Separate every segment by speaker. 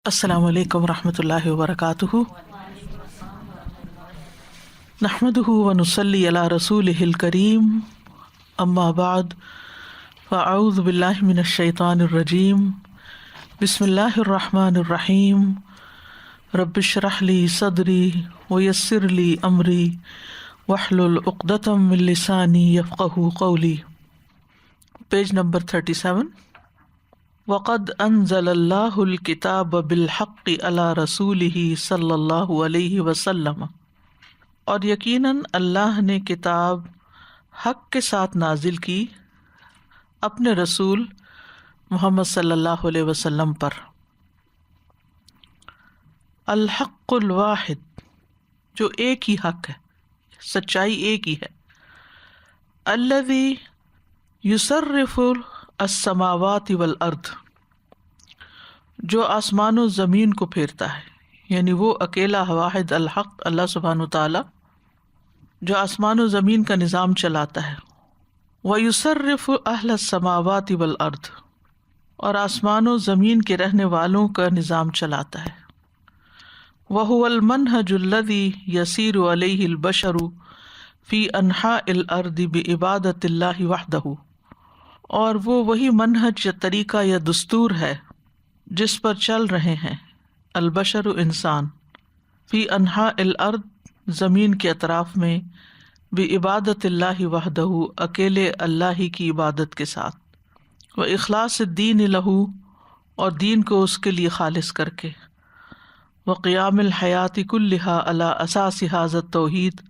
Speaker 1: السلام علیکم ورحمۃ اللہ وبرکاتہ، نحمده ونصلی علی رسولہ الکریم، اما بعد فاعوذ باللہ من الشیطان الرجیم، بسم اللہ الرحمن الرحیم، رب اشرح لی صدری ویسر لی امری واحلل عقدۃ من لسانی یفقہوا قولی۔ Page number 37۔ وقد انزل اللہ الکتاب بالحق علی رسولہ صلی اللہ علیہ وسلم، اور یقیناً اللہ نے کتاب حق کے ساتھ نازل کی اپنے رسول محمد صلی اللہ علیہ وسلم پر۔ الحق الواحد، جو ایک ہی حق ہے، سچائی ایک ہی ہے۔ الذی یصرف السماوات والارض، جو آسمان و زمین کو پھیرتا ہے، یعنی وہ اکیلا واحد الحق اللہ سبحانہ وتعالی جو آسمان و زمین کا نظام چلاتا ہے۔ وَيُصَرِّفُ أَهْلَ السَّمَاوَاتِ وَالْأَرْضِ، اور آسمان و زمین کے رہنے والوں کا نظام چلاتا ہے۔ وَهُوَ الْمَنْهَجُ الَّذِي يَسِيرُ عَلَيْهِ الْبَشَرُ فِي أَنْحَاءِ الْأَرْضِ بِعِبَادَةِ اللَّهِ وَحْدَهُ، اور وہ وہی منہج یا طریقہ یا دستور ہے جس پر چل رہے ہیں البشر انسان، فی انحاء الارض زمین کے اطراف میں، بعبادت اللہ وحدہ اکیلے اللہ ہی کی عبادت کے ساتھ، و اخلاص الدین لہ اور دین کو اس کے لیے خالص کر کے، و قیام الحیات کلہا علی اساس ھذا التوحید،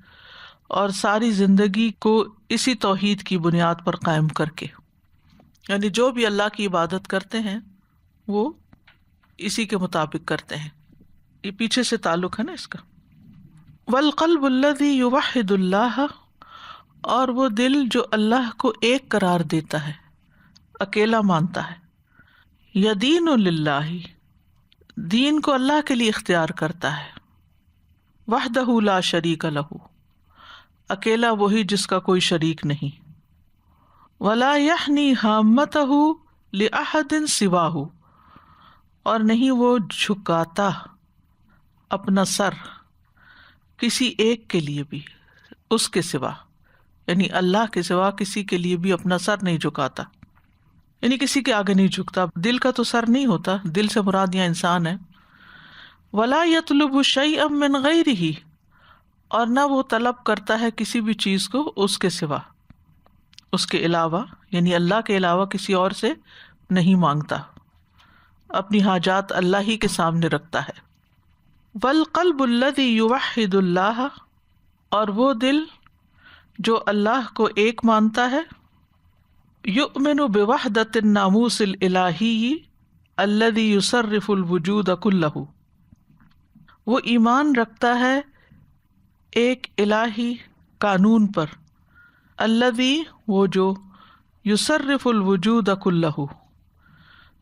Speaker 1: اور ساری زندگی کو اسی توحید کی بنیاد پر قائم کر کے، یعنی جو بھی اللہ کی عبادت کرتے ہیں وہ اسی کے مطابق کرتے ہیں۔ یہ پیچھے سے تعلق ہے نا اس کا۔ والقلب الذی یوحد اللہ، اور وہ دل جو اللہ کو ایک قرار دیتا ہے، اکیلا مانتا ہے۔ یدین للہ، دین کو اللہ کے لیے اختیار کرتا ہے۔ وحدہ لا شریک لہ، اکیلا وہی جس کا کوئی شریک نہیں۔ ولا یحنی ہامتہ لأحد سواہ، اور نہیں وہ جھکاتا اپنا سر کسی ایک کے لیے بھی اس کے سوا، یعنی اللہ کے سوا کسی کے لیے بھی اپنا سر نہیں جھکاتا، یعنی کسی کے آگے نہیں جھکتا۔ دل کا تو سر نہیں ہوتا، دل سے مراد یہاں انسان ہے۔ ولا یطلب شیئا من غیرہ، اور نہ وہ طلب کرتا ہے کسی بھی چیز کو اس کے سوا، اس کے علاوہ، یعنی اللہ کے علاوہ کسی اور سے نہیں مانگتا، اپنی حاجات اللہ ہی کے سامنے رکھتا ہے۔ والقلب الذی یوحد اللہ، اور وہ دل جو اللہ کو ایک مانتا ہے، یؤمن بوحدۃ الناموس الالہی الذی یصرف الوجود کلہ، وہ ایمان رکھتا ہے ایک الہی قانون پر، الذی وہ جو، یصرف الوجود کلہ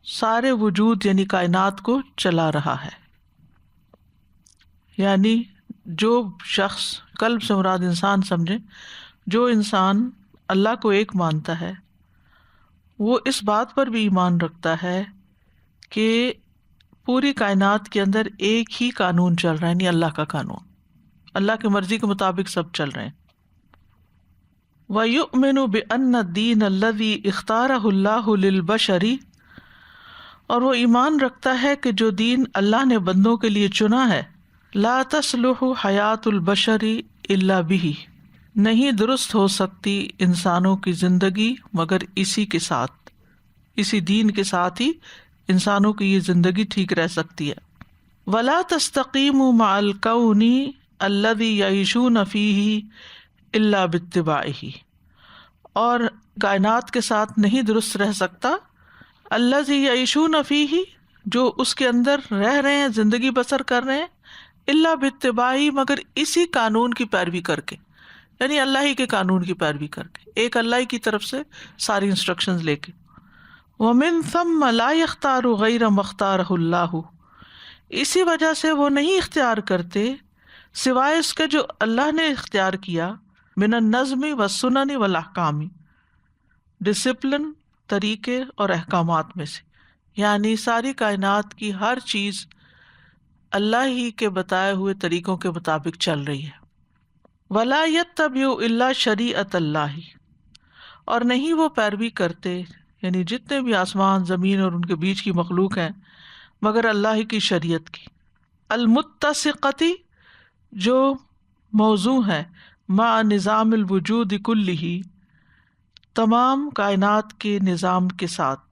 Speaker 1: سارے وجود یعنی کائنات کو چلا رہا ہے۔ یعنی جو شخص، قلب سے مراد انسان سمجھے، جو انسان اللہ کو ایک مانتا ہے وہ اس بات پر بھی ایمان رکھتا ہے کہ پوری کائنات کے اندر ایک ہی قانون چل رہا ہے، یعنی اللہ کا قانون، اللہ کی مرضی کے مطابق سب چل رہے ہیں۔ وَيُؤْمِنُ بِأَنَّ الدِّينَ الَّذِي اخْتَارَهُ اللَّهُ لِلْبَشَرِ، اور وہ ایمان رکھتا ہے کہ جو دین اللہ نے بندوں کے لیے چنا ہے، لا تصلح حیات البشر الا به، نہیں درست ہو سکتی انسانوں کی زندگی مگر اسی کے ساتھ، اسی دین کے ساتھ ہی انسانوں کی یہ زندگی ٹھیک رہ سکتی ہے۔ ولا تستقیم مع الکون الذی یعیشون فیہ الا باتباعہ، اور کائنات کے ساتھ نہیں درست رہ سکتا الذی یعیشون فیہ، جو اس کے اندر رہ رہے ہیں، زندگی بسر کر رہے ہیں، الا باتباعہ مگر اسی قانون کی پیروی کر کے، یعنی اللہ ہی کے قانون کی پیروی کر کے، ایک اللہ ہی کی طرف سے ساری انسٹرکشنز لے کے۔ ومن ثم لا یختار غیر ما اختارہ اللہ، اسی وجہ سے وہ نہیں اختیار کرتے سوائے اس کے جو اللہ نے اختیار کیا، من النظم والسنن والاحکام، ڈسپلن، طریقے اور احکامات میں سے، یعنی ساری کائنات کی ہر چیز اللہ ہی کے بتائے ہوئے طریقوں کے مطابق چل رہی ہے. ولا یتبع الا شریعت اللہ، اور نہیں وہ پیروی کرتے، یعنی جتنے بھی آسمان زمین اور ان کے بیچ کی مخلوق ہیں، مگر اللہ کی شریعت کی. المتسقتی، جو موضوع ہے، مع نظام الوجود کلہ، تمام کائنات کے نظام کے ساتھ،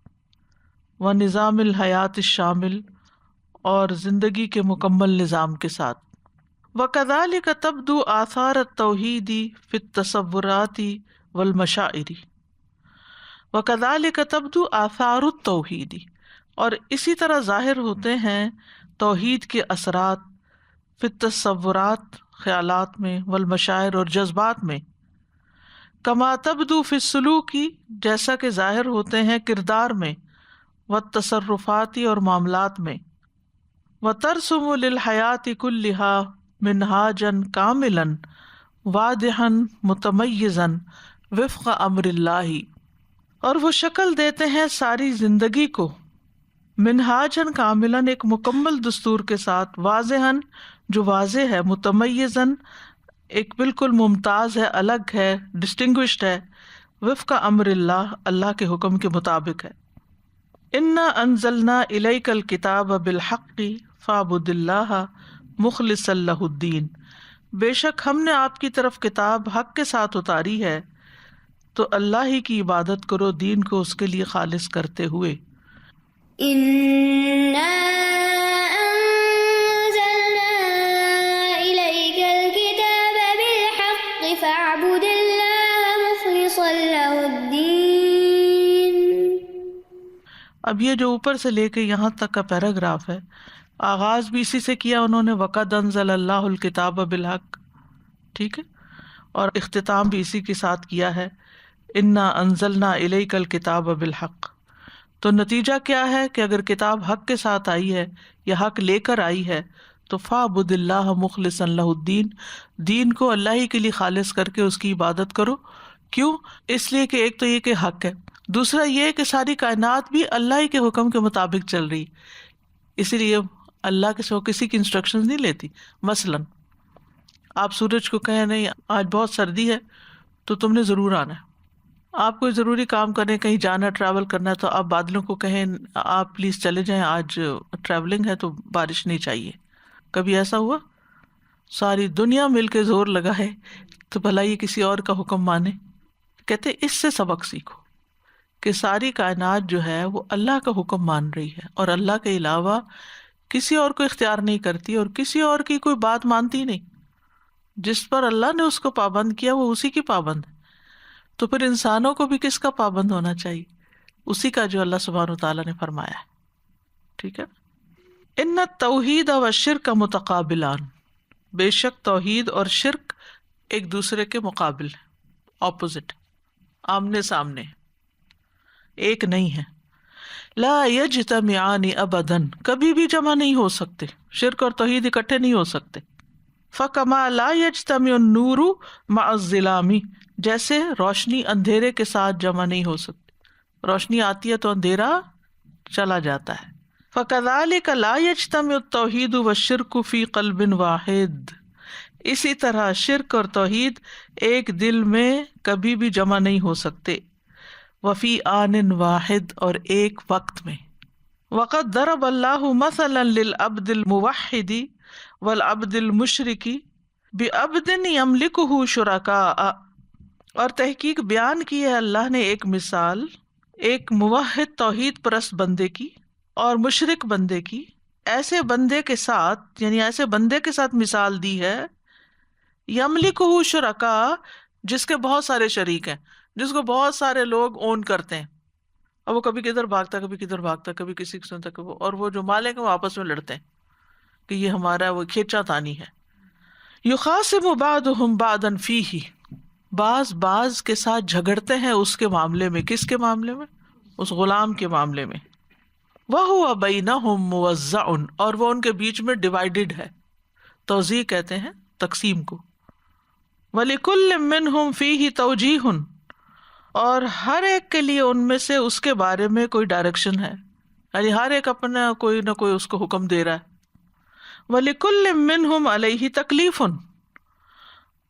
Speaker 1: و نظام الحیات الشامل، اور زندگی کے مکمل نظام کے ساتھ. وَكَذَلِكَ تَبْدُو آثار التوحید فی التصورات والمشاعر. وَكَذَلِكَ تَبْدُو آثار التوحید، اور اسی طرح ظاہر ہوتے ہیں توحید کے اثرات فی التصورات، خیالات میں، والمشاعر، اور جذبات میں. کما تبدو فی السلوکی، جیسا کہ ظاہر ہوتے ہیں کردار میں، والتصرفات، اور معاملات میں. وترسم للحیات کلھا منہاجا کاملا واضحا متمیزا وفق امر اللہ، اور وہ شکل دیتے ہیں ساری زندگی کو منہاجا کاملا، ایک مکمل دستور کے ساتھ، واضحا، جو واضح ہے، متمیزا، ایک بالکل ممتاز ہے، الگ ہے، ڈسٹنگوشڈ ہے، وفق امر اللہ، اللہ کے حکم کے مطابق ہے. انا انزلنا الیک الکتاب بالحق فاعبد اللہ مخلصا لہ الدین، بے شک ہم نے آپ کی طرف کتاب حق کے ساتھ اتاری ہے، تو اللہ ہی کی عبادت کرو، دین کو اس کے لیے خالص کرتے ہوئے.
Speaker 2: انا انزلنا الیک الکتاب بالحق فاعبد اللہ مخلصا لہ الدین.
Speaker 1: اب یہ جو اوپر سے لے کے یہاں تک کا پیراگراف ہے، آغاز بھی اسی سے کیا انہوں نے، وَقَدْ أَنزَلَ اللَّهُ الْكِتَابَ بِالْحَقِّ، ٹھیک ہے، اور اختتام بھی اسی کے ساتھ کیا ہے، اِنَّا أَنزَلْنَا إِلَيْكَ الْكِتَابَ بِالْحَقِّ. تو نتیجہ کیا ہے کہ اگر کتاب حق کے ساتھ آئی ہے یا حق لے کر آئی ہے تو فَاعْبُدِ اللَّهَ مُخْلِصًا لَهُ الدِّينَ، دین کو اللہ ہی کے لیے خالص کر کے اس کی عبادت کرو. کیوں؟ اس لیے کہ ایک تو یہ کہ حق ہے، دوسرا یہ کہ ساری کائنات بھی اللہ ہی کے حکم کے مطابق چل رہی، اسی لیے اللہ کے سوا کسی کی انسٹرکشنز نہیں لیتی. مثلا آپ سورج کو کہیں نہیں آج بہت سردی ہے تو تم نے ضرور آنا ہے. آپ کوئی ضروری کام کرنے، کہیں جانا، ٹریول کرنا ہے، تو آپ بادلوں کو کہیں آپ پلیز چلے جائیں، آج ٹریولنگ ہے تو بارش نہیں چاہیے. کبھی ایسا ہوا؟ ساری دنیا مل کے زور لگا ہے تو بھلا یہ کسی اور کا حکم مانے؟ کہتے اس سے سبق سیکھو کہ ساری کائنات جو ہے وہ اللہ کا حکم مان رہی ہے، اور اللہ کے علاوہ کسی اور کو اختیار نہیں کرتی، اور کسی اور کی کوئی بات مانتی نہیں. جس پر اللہ نے اس کو پابند کیا وہ اسی کی پابند ہے. تو پھر انسانوں کو بھی کس کا پابند ہونا چاہیے؟ اسی کا جو اللہ سبحانہ وتعالیٰ نے فرمایا ہے. ٹھیک ہے. ان التوحید والشرک متقابلان، بے شک توحید اور شرک ایک دوسرے کے مقابل ہے، اپوزٹ، آمنے سامنے، ایک نہیں ہے. لا یجتمعان ابدا، کبھی بھی جمع نہیں ہو سکتے، شرک اور توحید اکٹھے نہیں ہو سکتے. فکما لا یجتمع النور مع الظلام، جیسے روشنی اندھیرے کے ساتھ جمع نہیں ہو سکتی، روشنی آتی ہے تو اندھیرا چلا جاتا ہے. فکذلک لا یجتمع التوحید والشرک فی قلب واحد، اسی طرح شرک اور توحید ایک دل میں کبھی بھی جمع نہیں ہو سکتے. وفی آن واحد، اور ایک وقت میں. وقد ضرب اللہ مثلا للعبد الموحد والعبد المشرک بعبد یملکہ شرکاء، اور تحقیق بیان کی ہے اللہ نے ایک مثال ایک موحد توحید پرست بندے کی اور مشرک بندے کی، ایسے بندے کے ساتھ، یعنی ایسے بندے کے ساتھ مثال دی ہے، یملکہ شرکاء، جس کے بہت سارے شریک ہیں، جس کو بہت سارے لوگ اون کرتے ہیں، اور وہ کبھی کدھر بھاگتا، کبھی کدھر بھاگتا، کبھی کسی کو سنتا، اور وہ جو مالک ہیں وہ آپس میں لڑتے ہیں کہ یہ ہمارا ہے، وہ کھینچا تانی ہے. یخاصم بعضهم بعضا فیہ، بعض کے ساتھ جھگڑتے ہیں اس کے معاملے میں. کس کے معاملے میں؟ اس غلام کے معاملے میں. وَهُوَ بَيْنَهُمْ مُوَزَّعٌ، اور وہ ان کے بیچ میں ڈیوائیڈڈ ہے. توزیع کہتے ہیں تقسیم کو. وَلِكُلٍّ مِّنْهُمْ فِيهِ تَوْجِيهٌ، اور ہر ایک کے لیے ان میں سے اس کے بارے میں کوئی ڈائریکشن ہے، یعنی ہر ایک اپنا کوئی نہ کوئی اس کو حکم دے رہا ہے. وَلِكُلٍّ مِّنْهُمْ عَلَيْهِ تَكْلِيفٌ،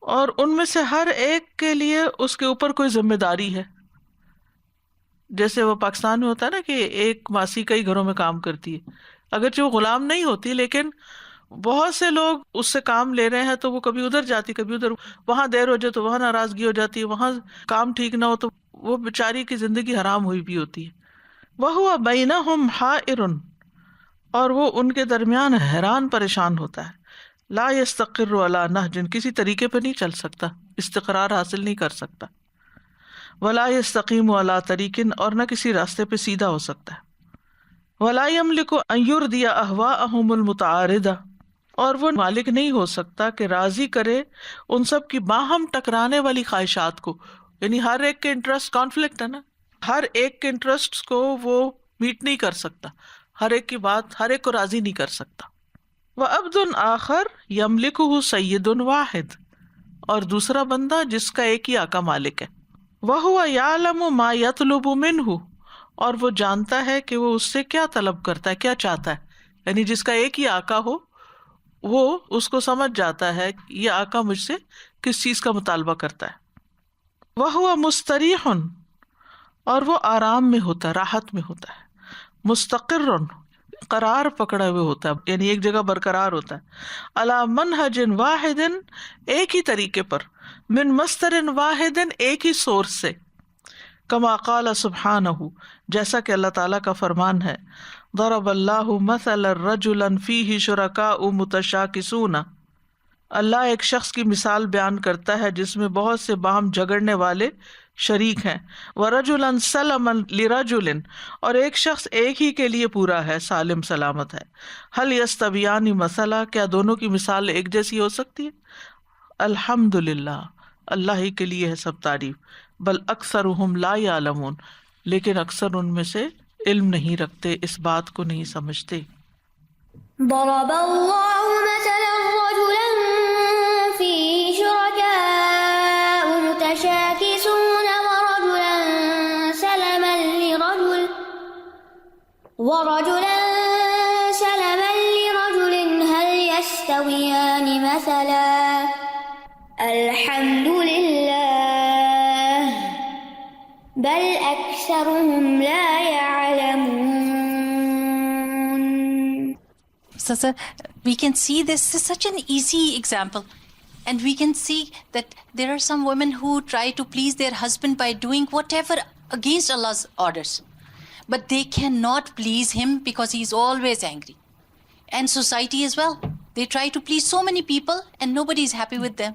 Speaker 1: اور ان میں سے ہر ایک کے لیے اس کے اوپر کوئی ذمہ داری ہے. جیسے وہ پاکستان میں ہوتا ہے نا کہ ایک ماسی کئی گھروں میں کام کرتی ہے، اگرچہ وہ غلام نہیں ہوتی لیکن بہت سے لوگ اس سے کام لے رہے ہیں تو وہ کبھی ادھر جاتی کبھی ادھر، وہاں دیر ہو جائے تو وہاں ناراضگی ہو جاتی ہے، وہاں کام ٹھیک نہ ہو تو وہ بیچاری کی زندگی حرام ہوئی بھی ہوتی ہے. وَهُوَ بَيْنَهُمْ حَائِرٌ، اور وہ ان کے درمیان حیران پریشان ہوتا ہے. لا يستقر علی نہج، کسی طریقے پہ نہیں چل سکتا، استقرار حاصل نہیں کر سکتا. ولا يستقیم علی طریق، اور نہ کسی راستے پہ سیدھا ہو سکتا ہے. ولا يملک ان یرضی اہواءہم المتعارضہ، اور وہ مالک نہیں ہو سکتا کہ راضی کرے ان سب کی باہم ٹکرانے والی خواہشات کو. یعنی ہر ایک کے انٹرسٹ کانفلکٹ ہے نا، ہر ایک کے انٹرسٹ کو وہ میٹ نہیں کر سکتا، ہر ایک کی بات ہر ایک کو راضی نہیں کر سکتا. وعبد آخر یملکہ سید واحد، اور دوسرا بندہ جس کا ایک ہی آقا مالک ہے. وَهُوَ يَعْلَمُ مَا يَطْلُبُ مِنْهُ، اور وہ جانتا ہے کہ وہ اس سے کیا طلب کرتا ہے، کیا چاہتا ہے. یعنی جس کا ایک ہی آقا ہو وہ اس کو سمجھ جاتا ہے کہ یہ آقا مجھ سے کس چیز کا مطالبہ کرتا ہے. وَهُوَ مُسْتَرِيحٌ، اور وہ آرام میں ہوتا ہے، راحت میں ہوتا ہے. مستقر، قرار پکڑے ہوئے ہوتا ہے، یعنی ایک جگہ برقرار ہوتا ہے. علی منہج واحد، ایک ہی طریقے پر. من مصدر واحد، ایک ہی سورس سے. کما قال سبحانہ، جیسا کہ اللہ تعالیٰ کا فرمان ہے. ضرب اللہ مثلا رجلا فیہ شرکاء متشاکسون، اللہ ایک شخص کی مثال بیان کرتا ہے جس میں بہت سے باہم جھگڑنے والے شریک ہیں. ورجلا سلما لرجل، اور ایک شخص ایک ہی کے لیے پورا ہے، سالم سلامت ہے. هل یستویان مثلا، کیا دونوں کی مثال ایک جیسی ہو سکتی ہے؟ الحمدللہ، اللہ ہی کے لیے ہے سب تعریف. بل اکثرهم لا یعلمون، لیکن اکثر ان میں سے علم نہیں رکھتے، اس بات کو نہیں سمجھتے.
Speaker 2: ضرب اللہ مثلا رجلا فیہ شرکاء متشاکسون ورجلا سلما لرجل هل يستويان مثلا الحمد للہ بل اکثرهم لا يعلمون.
Speaker 3: So, we can see this is such an easy example. And we can see that there are some women who try to please their husband by doing whatever against Allah's orders. But they cannot please him because he is always angry. And society as well. They try to please so many people and nobody is happy with them.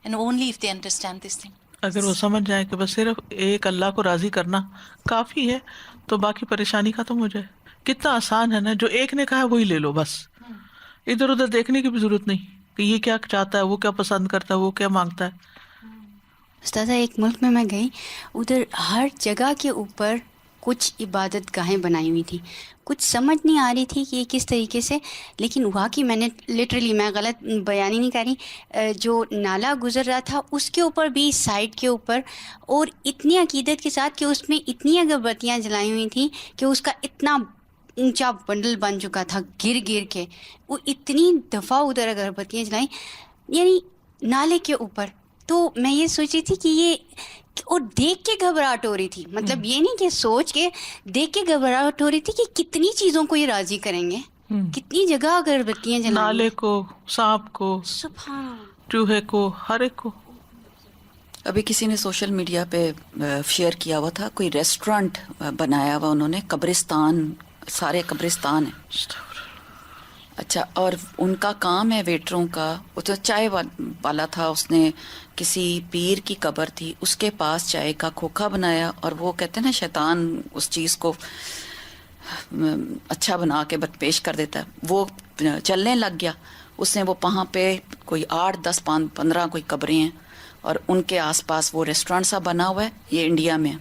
Speaker 3: And only if they understand this thing.
Speaker 1: اگر وہ سمجھ جائے کہ بس صرف ایک اللہ کو راضی کرنا کافی ہے تو باقی پریشانی ختم ہو جائے. کتنا آسان ہے نا، جو ایک نے کہا وہی لے لو، بس ادھر ادھر دیکھنے کی بھی ضرورت نہیں کہ یہ کیا چاہتا ہے، وہ کیا پسند کرتا ہے، وہ کیا مانگتا ہے.
Speaker 4: استاذہ ایک ملک میں گئی، ادھر ہر جگہ کے اوپر کچھ عبادت گاہیں بنائی ہوئی تھیں. کچھ سمجھ نہیں آ رہی تھی کہ یہ کس طریقے سے، لیکن وہاں کی میں نے لٹرلی، میں غلط بیان ہی نہیں کر رہی، جو نالا گزر رہا تھا اس کے اوپر بھی سائڈ کے اوپر، اور اتنی عقیدت کے ساتھ کہ اس میں اتنی اگربتیاں جلائی ہوئی تھیں کہ اس کا اتنا اونچا بنڈل بن چکا تھا گر گر کے. وہ اتنی دفعہ ادھر اگربتیاں جلائیں، یعنی نالے کے اوپر. تو میں یہ سوچ رہی تھی کہ یہ، اور دیکھ کے گھبراہٹ ہو رہی تھی، مطلب یہ نہیں کہ سوچ کے، دیکھ کے گھبراہٹ ہو رہی تھی کہ کتنی چیزوں کو یہ راضی کریں گے، کتنی جگہ اگربتیاں جلائیں،
Speaker 1: نالے کو، سانپ کو،
Speaker 4: سبحان،
Speaker 1: چوہے کو، ہر ایک کو.
Speaker 5: ابھی کسی نے سوشل میڈیا پہ شیئر کیا ہوا تھا، کوئی ریسٹورینٹ بنایا ہوا انہوں نے، قبرستان، سارے قبرستان ہیں. اچھا، اور ان کا کام ہے ویٹروں کا. وہ تو چائے والا تھا، اس نے کسی پیر کی قبر تھی، اس کے پاس چائے کا کھوکھا بنایا، اور وہ کہتے ہیں نا شیطان اس چیز کو اچھا بنا کے پیش کر دیتا ہے. وہ چلنے لگ گیا، اس نے وہ وہاں پہ کوئی 8 10 15 کوئی قبریں ہیں، اور ان کے آس پاس وہ ریسٹورینٹ سا بنا ہوا ہے. یہ انڈیا میں،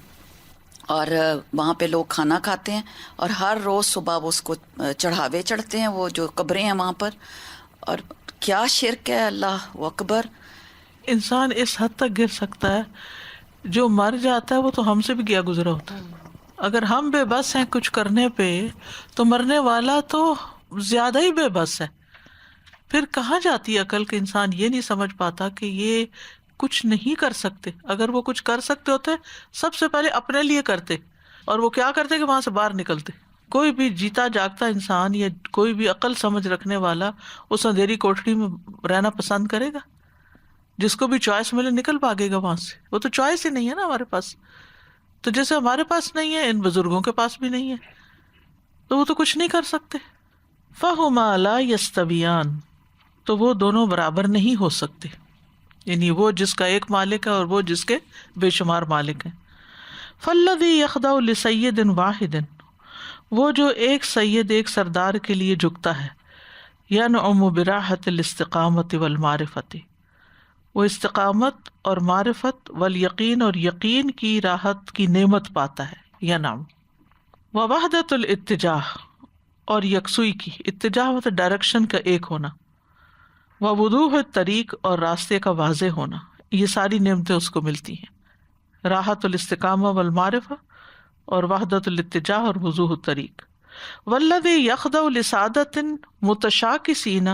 Speaker 5: اور وہاں پہ لوگ کھانا کھاتے ہیں، اور ہر روز صبح وہ اس کو چڑھاوے چڑھتے ہیں، وہ جو قبریں ہیں وہاں پر. اور کیا شرک ہے، اللہ اکبر.
Speaker 1: انسان اس حد تک گر سکتا ہے، جو مر جاتا ہے وہ تو ہم سے بھی گیا گزرا ہوتا ہے. اگر ہم بے بس ہیں کچھ کرنے پہ، تو مرنے والا تو زیادہ ہی بے بس ہے. پھر کہاں جاتی ہے عقل کہ انسان یہ نہیں سمجھ پاتا کہ یہ کچھ نہیں کر سکتے. اگر وہ کچھ کر سکتے ہوتے سب سے پہلے اپنے لیے کرتے, اور وہ کیا کرتے کہ وہاں سے باہر نکلتے. کوئی بھی جیتا جاگتا انسان یا کوئی بھی عقل سمجھ رکھنے والا اس اندھیری کوٹڑی میں رہنا پسند کرے گا؟ جس کو بھی چوائس ملے نکل بھاگے گا وہاں سے. وہ تو چوائس ہی نہیں ہے نا ہمارے پاس. تو جیسے ہمارے پاس نہیں ہے, ان بزرگوں کے پاس بھی نہیں ہے, تو وہ تو کچھ نہیں کر سکتے. فَهُمَا لَا يَسْتَوِيَانِ, تو وہ دونوں برابر نہیں ہو سکتے, یعنی وہ جس کا ایک مالک ہے اور وہ جس کے بے شمار مالک ہیں. فَالَّذِي يَخْضَعُ لِسَيِّدٍ وَاحِدٍ, وہ جو ایک سید ایک سردار کے لیے جھکتا ہے, يَنْعُمُ بِرَاحَةِ الِاسْتِقَامَةِ وَالْمَعْرِفَةِ, وہ استقامت اور معرفت والیقین اور یقین کی راحت کی نعمت پاتا ہے. ینعم. ووحدۃ الاتجاہ, اور یکسوئی کی, اتجاہ مطلب ڈائریکشن کا ایک ہونا. ووضوح الطریق, اور راستے کا واضح ہونا. یہ ساری نعمتیں اس کو ملتی ہیں, راحت الاستقامہ والمعرفہ اور وحدۃ الاتجاہ اور وضوح الطریق. والذی یخضع لسعادۃ متشاکسین,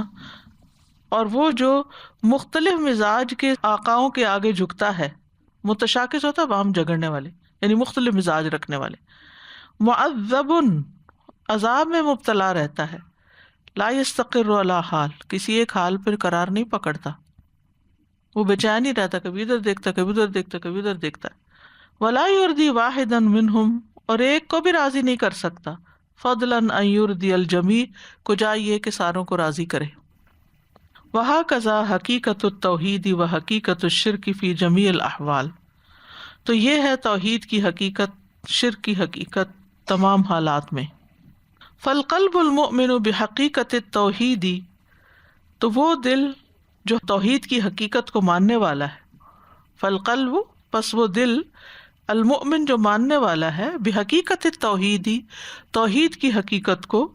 Speaker 1: اور وہ جو مختلف مزاج کے آقاؤں کے آگے جھکتا ہے. متشاکس ہوتا ہے باہم جگڑنے والے, یعنی مختلف مزاج رکھنے والے. معذب, عذاب میں مبتلا رہتا ہے. لا یستقر علی حال, کسی ایک حال پر قرار نہیں پکڑتا, وہ بے چین ہی رہتا, کبھی ادھر دیکھتا کبھی ادھر دیکھتا کبھی ادھر دیکھتا. ولا یرضی واحدا منہم, اور ایک کو بھی راضی نہیں کر سکتا. فضلا ان یرضی الجمیع, کو چاہیے کہ ساروں کو راضی کرے. وہکذا حقیقت التوحید و حقیقت الشرک فی جمیع الاحوال, تو یہ ہے توحید کی حقیقت, شرک کی حقیقت تمام حالات میں. فالقلب المؤمن بحقیقت التوحید, تو وہ دل جو توحید کی حقیقت کو ماننے والا ہے. فالقلب, پس وہ دل, المؤمن جو ماننے والا ہے, بحقیقت التوحید, توحید کی حقیقت کو,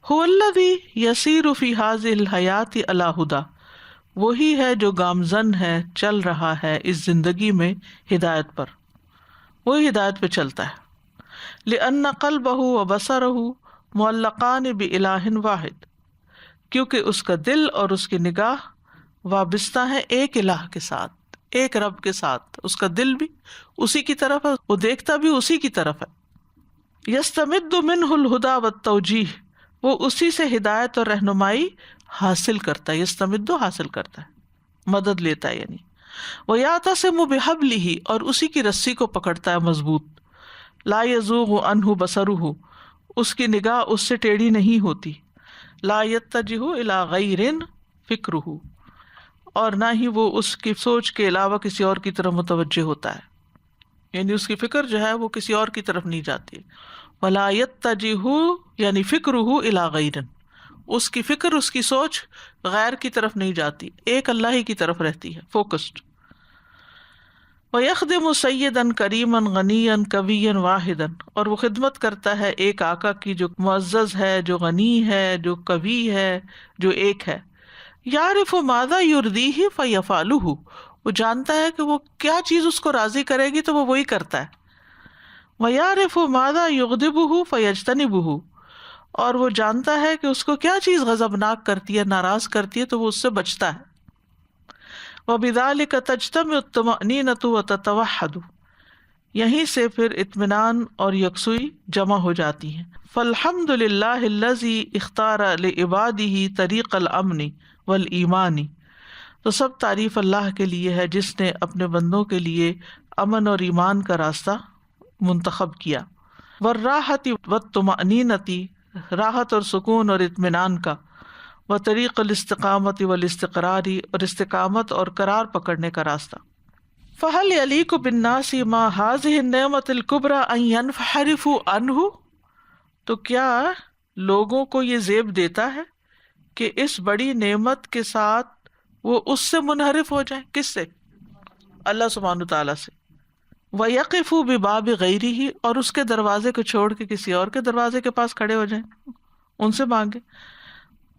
Speaker 1: هو الذی یسیر فی هذه الحیات علی ہدی, وہی ہے جو گامزن ہے, چل رہا ہے اس زندگی میں ہدایت پر, وہی ہدایت پہ چلتا ہے. لأن قلبہ وبصرہ معلقان بإلہ واحد, کیونکہ اس کا دل اور اس کی نگاہ وابستہ ہے ایک الہ کے ساتھ, ایک رب کے ساتھ. اس کا دل بھی اسی کی طرف ہے, وہ دیکھتا بھی اسی کی طرف ہے. یستمد منہ الہدی والتوجیہ, وہ اسی سے ہدایت اور رہنمائی حاصل کرتا ہے. یستمد حاصل کرتا ہے, مدد لیتا ہے یعنی. ویعتصم بحبلہ, اور اسی کی رسی کو پکڑتا ہے مضبوط. لا یزوغ عنہ بصرہ, اس کی نگاہ اس سے ٹیڑھی نہیں ہوتی. لا یتجہ الی غیر فکرہ, اور نہ ہی وہ اس کی سوچ کے علاوہ کسی اور کی طرف متوجہ ہوتا ہے, یعنی اس کی فکر جو ہے وہ کسی اور کی طرف نہیں جاتی. ولا یتجہ یعنی فکرہ الی غیر, اس کی فکر اس کی سوچ غیر کی طرف نہیں جاتی, ایک اللہ ہی کی طرف رہتی ہے, فوکسڈ. وَيَخْدِمُ سَيِّدًا كَرِيمًا غَنِيًّا قَوِيًّا وَاحِدًا, اور وہ خدمت کرتا ہے ایک آقا کی جو معزز ہے, جو غنی ہے, جو قوی ہے, جو ایک ہے. يَعْرِفُ مَاذَا يُرْضِيهِ فَيَفْعَلُهُ, وہ جانتا ہے کہ وہ کیا چیز اس کو راضی کرے گی تو وہ وہی کرتا ہے. وَيَعْرِفُ مَاذَا يُغْضِبُهُ فَيَجْتَنِبُهُ, اور وہ جانتا ہے کہ اس کو کیا چیز غضبناک کرتی ہے, ناراض کرتی ہے, تو وہ اس سے بچتا ہے. وَبِذَلِكَ تَجْتَمِعُ الطُّمَأْنِينَةُ وَتَتَوَحَّدُ, یہیں سے پھر اطمینان اور یکسوئی جمع ہو جاتی ہیں. فَالْحَمْدُ لِلَّهِ الَّذِي اخْتَارَ لِعِبَادِهِ طَرِيقَ الْأَمْنِ وَالْإِيمَانِ, تو سب تعریف اللہ کے لیے ہے جس نے اپنے بندوں کے لیے امن اور ایمان کا راستہ منتخب کیا. وَالرَّاحَةِ وَالطُّمَأْنِينَةِ, راحت اور سکون اور اطمینان کا. وطریق الاستقامت والاستقرار, اور استقامت اور قرار پکڑنے کا راستہ. فہل یلیق بالناس ما هذه النعمة الکبریٰ ان ينحرفوا عنہ, تو کیا لوگوں کو یہ زیب دیتا ہے کہ اس بڑی نعمت کے ساتھ وہ اس سے منحرف ہو جائیں؟ کس سے؟ اللہ سبحانہ تعالیٰ سے. وَيَقِفُوا بِبَابِ غَيْرِهِ, اور اس کے دروازے کو چھوڑ کے کسی اور کے دروازے کے پاس کھڑے ہو جائیں, ان سے مانگے.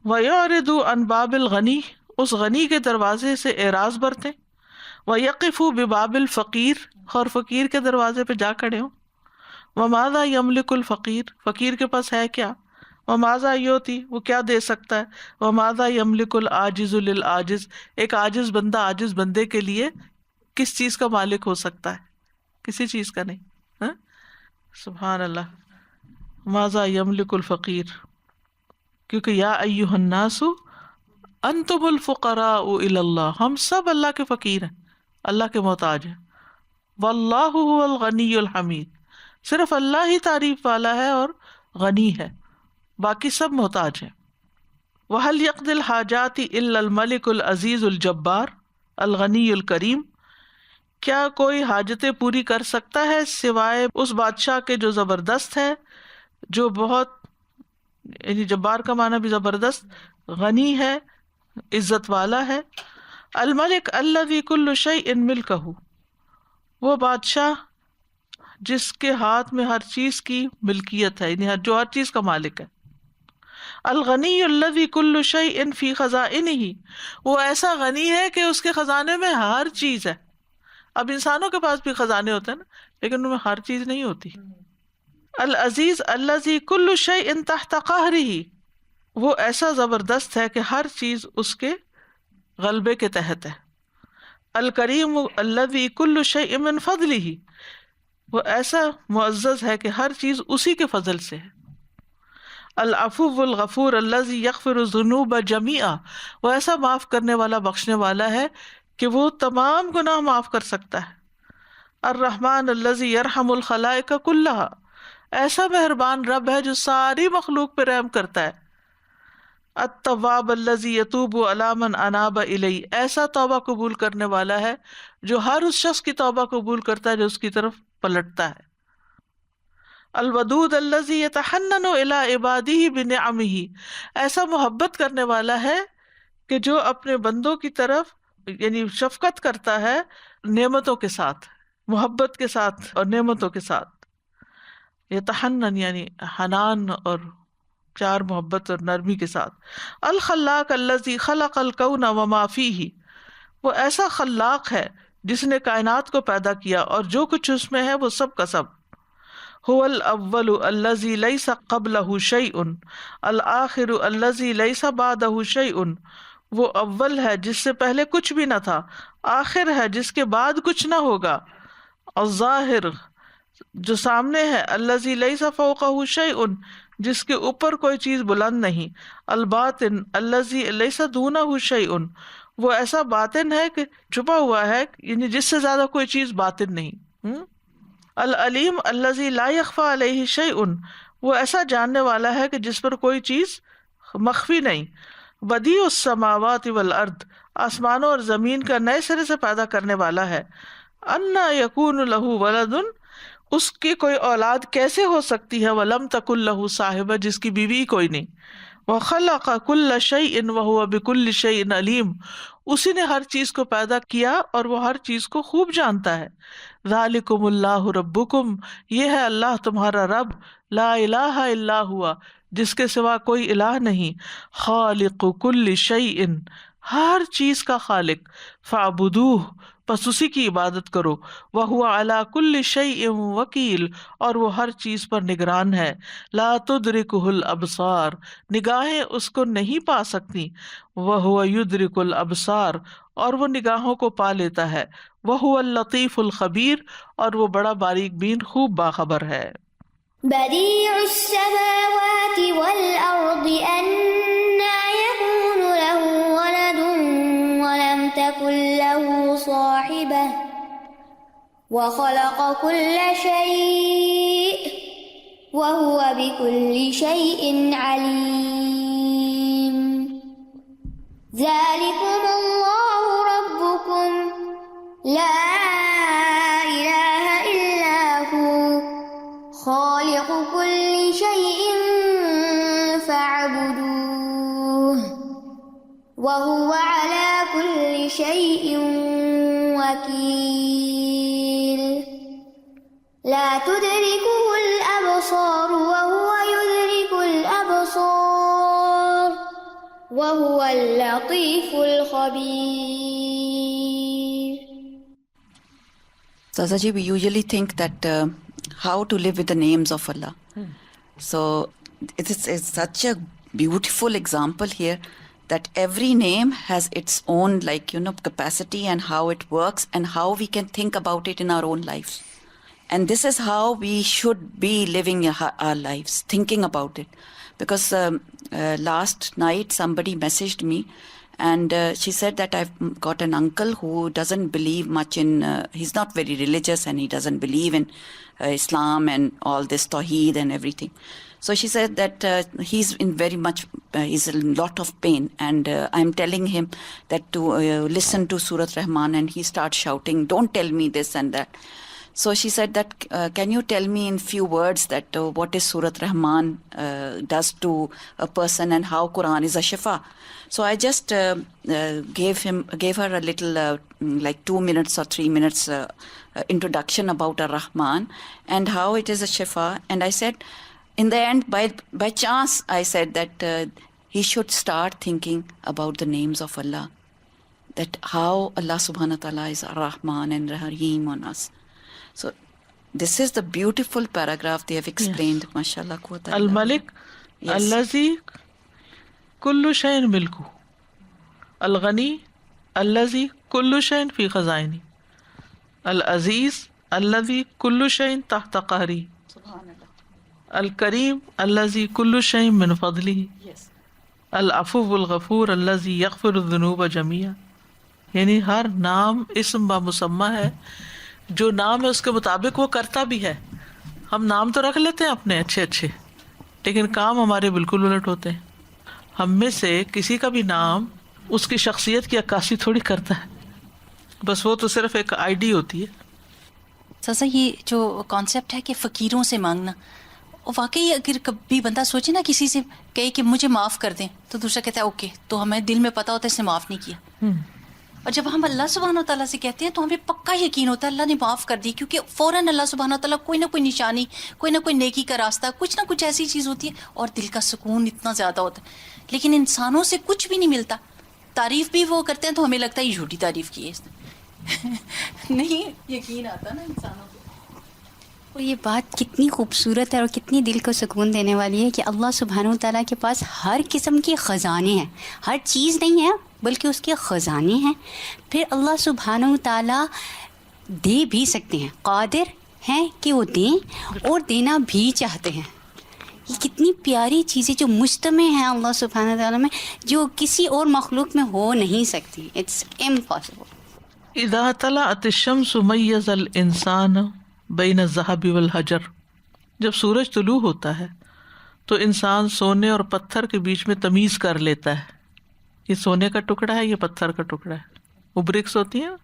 Speaker 1: وَيُعْرِضُوا عَنْ بَابِ الْغَنِي, اس غنی کے دروازے سے اعراض برتیں. وَيَقِفُوا بِبَابِ الْفَقِيرِ, اور فقیر کے دروازے پہ جا کھڑے ہوں. وَمَاذَا يَمْلِكُ الْفَقِيرُ, فقیر کے پاس ہے کیا؟ وَمَا وماذا یوتی، وہ کیا دے سکتا ہے، وماذا یملک العاجز للعاجز، ایک عاجز بندہ عاجز بندے کے لیے کس چیز کا مالک ہو سکتا ہے، کسی چیز کا نہیں. ہاں؟ سبحان اللہ. ماذا یملک الفقیر، کیونکہ یا ایھا الناس انتم الفقراء الی اللہ، ہم سب اللہ کے فقیر ہیں، اللہ کے محتاج ہیں. واللہ هو الغنی الحمید، صرف اللہ ہی تعریف والا ہے اور غنی ہے، باقی سب محتاج ہیں. وَهَلْ يَقْضِي الْحَاجَاتِ إِلَّا الْمَلِكُ الْعَزِيزُ الْجَبَّارُ الْغَنِيُّ الْكَرِيمُ، کیا کوئی حاجتیں پوری کر سکتا ہے سوائے اس بادشاہ کے جو زبردست ہے، جو بہت، یعنی جبار کا معنی بھی زبردست، غنی ہے، عزت والا ہے. الملک الذی کل شیء ملکہ، وہ بادشاہ جس کے ہاتھ میں ہر چیز کی ملکیت ہے، یعنی جو ہر چیز کا مالک ہے. الغنی الذی کل شیء فی خزائنہ، وہ ایسا غنی ہے کہ اس کے خزانے میں ہر چیز ہے. اب انسانوں کے پاس بھی خزانے ہوتے ہیں نا، لیکن ان میں ہر چیز نہیں ہوتی. العزیز الذی کل شیء تحت قہرہ، وہ ایسا زبردست ہے کہ ہر چیز اس کے غلبے کے تحت ہے. الکریم الذی کل شیء من فضلہ، وہ ایسا معزز ہے کہ ہر چیز اسی کے فضل سے ہے. العفو الغفور الذی یغفر الذنوب جمیعا، وہ ایسا معاف کرنے والا بخشنے والا ہے کہ وہ تمام گناہ معاف کر سکتا ہے. الرحمن الذی یرحم الخلائق کلہا، ایسا مہربان رب ہے جو ساری مخلوق پہ رحم کرتا ہے. التواب الذی یتوب علی من اناب الیہ، ایسا توبہ قبول کرنے والا ہے جو ہر اس شخص کی توبہ قبول کرتا ہے جو اس کی طرف پلٹتا ہے. الودود الذی یتحنن الی عبادہ بنعمہ، ایسا محبت کرنے والا ہے کہ جو اپنے بندوں کی طرف یعنی شفقت کرتا ہے نعمتوں کے ساتھ، محبت کے ساتھ اور نعمتوں کے ساتھ. یتحنن یعنی حنان اور پیار محبت اور نرمی کے ساتھ. الخلاق الذی خلق الکون وما فیہ، وہ ایسا خلاق ہے جس نے کائنات کو پیدا کیا اور جو کچھ اس میں ہے وہ سب کا سب. هو الاول الذی لیس قبلہ شیء الآخر الذی لیس بعدہ شیء، وہ اول ہے جس سے پہلے کچھ بھی نہ تھا، آخر ہے جس کے بعد کچھ نہ ہوگا. الظاہر جو سامنے ہے، الذی لیس فوقہ شیء جس کے اوپر کوئی چیز بلند نہیں. الباطن الذی لیس دونہ شیء، وہ ایسا باطن ہے کہ چھپا ہوا ہے، یعنی جس سے زیادہ کوئی چیز باطن نہیں. العلیم الذی لا یخفی علیہ شیء، وہ ایسا جاننے والا ہے کہ جس پر کوئی چیز مخفی نہیں. بدیع السماوات والارض، آسمانوں اور زمین کا نئے سرے سے پیدا کرنے والا ہے. انا یکون لہ ولد، اس کی کوئی اولاد کیسے ہو سکتی ہے، ولم تکن لہ صاحبہ، جس کی بیوی کوئی نہیں. وخلق کل شیء وہو بکل شیء علیم، اسی نے ہر چیز کو پیدا کیا اور وہ ہر چیز کو خوب جانتا ہے. ذالکم اللہ ربکم، یہ ہے اللہ تمہارا رب. لا الہ الا ہوا، جس کے سوا کوئی الہ نہیں. خالق کل شیء، ہر چیز کا خالق. فاعبدوہ، پس اسی کی عبادت کرو. وہو علی کل شیء وکیل، اور وہ ہر چیز پر نگران ہے. لا تدرکہ الابصار، نگاہیں اس کو نہیں پا سکتی. وہو یدرک الابصار، اور وہ نگاہوں کو پا لیتا ہے. وہو اللطیف الخبیر، اور وہ بڑا باریک بین خوب باخبر ہے.
Speaker 2: بديع السماوات والأرض أنى يكون له ولد ولم تكن له صاحبة وخلق كل شيء وهو بكل شيء عليم. ذلكم الله ربكم لا إله إلا هو خالق كل شيء فاعبدوه وهو على كل شيء وكيل. لا تدركه الأبصار وهو يدرك الأبصار وهو اللطيف الخبير.
Speaker 5: Sazaji, we usually think that how to live with the names of Allah. So it is such a beautiful example here that every name has its own, like, capacity and how it works and how we can think about it in our own lives. And this is how we should be living our lives, thinking about it. Because last night somebody messaged me, and she said that I've got an uncle who doesn't believe much in, he's not very religious, and he doesn't believe in Islam and all this Tawheed and everything. So she said that he's in very much, he's in a lot of pain, and I'm telling him that to listen to Surat Rahman, and he starts shouting, "Don't tell me this and that." So she said that, can you tell me in few words that what is Surat Rahman does to a person, and how Quran is a shifa? So I just gave her a little like 2 minutes or 3 minutes introduction about Ar-Rahman and how it is a shifa. And I said, in the end, by chance, I said that he should start thinking about the names of Allah, that how Allah subhanahu wa ta'ala is Ar-Rahman and Rahim on us. So this is the beautiful paragraph they have explained. Yes. Mashallah.
Speaker 1: Al-Malik, yes. Allazi kullu shayin milku. Al-Ghani, allazi kullu shayin fi khazaini. Al-Aziz, allazi kullu shayin tahta qahri. الکریم الذی کل شیء من فضلہ، العفو الغفور الذی یغفر الذنوب جميعا. یعنی ہر نام اسم بمسمى ہے، جو نام ہے اس کے مطابق وہ کرتا بھی ہے. ہم نام تو رکھ لیتے ہیں اپنے اچھے اچھے، لیکن کام ہمارے بالکل الٹ ہوتے ہیں. ہم میں سے کسی کا بھی نام اس کی شخصیت کی عکاسی تھوڑی کرتا ہے، بس وہ تو صرف ایک آئی ڈی ہوتی ہے.
Speaker 3: سزا یہ جو کانسیپٹ ہے کہ فقیروں سے مانگنا، واقعی اگر کبھی بندہ سوچے نا کسی سے کہے کہ مجھے معاف کر دیں، تو دوسرا کہتا ہے اوکے، تو ہمیں دل میں پتا ہوتا ہے اس نے معاف نہیں کیا. اور جب ہم اللہ سبحانہ و تعالیٰ سے کہتے ہیں تو ہمیں پکا یقین ہوتا ہے اللہ نے معاف کر دی، کیونکہ فوراً اللہ سبحانہ و تعالیٰ کوئی نہ کوئی نشانی، کوئی نہ کوئی نیکی کا راستہ، کچھ نہ کچھ ایسی چیز ہوتی ہے، اور دل کا سکون اتنا زیادہ ہوتا ہے. لیکن انسانوں سے کچھ بھی نہیں ملتا. تعریف بھی وہ کرتے ہیں تو ہمیں لگتا ہے یہ جھوٹی تعریف کی ہے اس نے. نہیں یقین آتا نا انسانوں کو.
Speaker 4: اور یہ بات کتنی خوبصورت ہے اور کتنی دل کو سکون دینے والی ہے کہ اللہ سبحانہ و تعالیٰ کے پاس ہر قسم کے خزانے ہیں. ہر چیز نہیں ہے بلکہ اس کے خزانے ہیں. پھر اللہ سبحانہ و تعالیٰ دے بھی سکتے ہیں، قادر ہیں کہ وہ دیں اور دینا بھی چاہتے ہیں. یہ کتنی پیاری چیزیں جو مجتمع ہیں اللہ سبحانہ و تعالیٰ میں، جو کسی اور مخلوق میں ہو نہیں سکتی. It's impossible.
Speaker 1: اذا طلعت الشمس میز الانسان بین الذهب والحجر. جب سورج طلوع ہوتا ہے تو انسان سونے اور پتھر کے بیچ میں تمیز کر لیتا ہے، یہ سونے کا ٹکڑا ہے، یہ پتھر کا ٹکڑا ہے. وہ برکس ہوتی ہیں.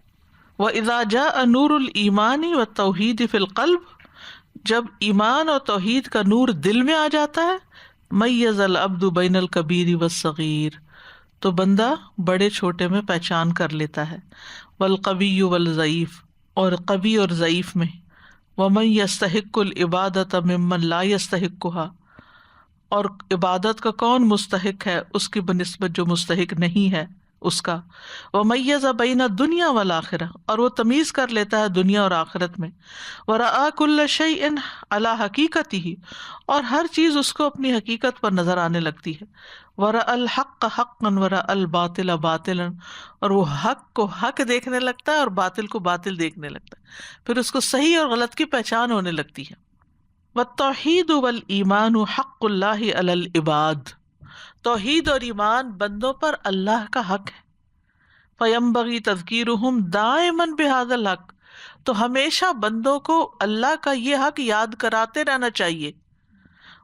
Speaker 1: وَإِذَا جَاءَ نُورُ الْإِيمَانِ وَالتَّوْحِيدِ فِي الْقَلْبِ. جب ایمان اور توحید کا نور دل میں آ جاتا ہے، میز العبد بین الکبیر والصغیر، تو بندہ بڑے چھوٹے میں پہچان کر لیتا ہے. والقوی والضعیف، اور قوی اور ضعیف میں. ومن یستحق العبادۃ ممن لا یستحقها، اور عبادت کا کون مستحق ہے اس کی بنسبت جو مستحق نہیں ہے اس کا. ومیز بین الدنیا والآخرہ، اور وہ تمیز کر لیتا ہے دنیا اور آخرت میں. ورأى كل شيء على حقیقته، اور ہر چیز اس کو اپنی حقیقت پر نظر آنے لگتی ہے. ورأى الحق حقا ورأى الباطل باطلا، اور وہ حق کو حق دیکھنے لگتا ہے اور باطل کو باطل دیکھنے لگتا ہے. پھر اس کو صحیح اور غلط کی پہچان ہونے لگتی ہے. والتوحید والایمان حق اللہ علی العباد، توحید اور ایمان بندوں پر اللہ کا حق ہے. فینبغی تذکیرہم دائما بہذا الحق، تو ہمیشہ بندوں کو اللہ کا یہ حق یاد کراتے رہنا چاہیے.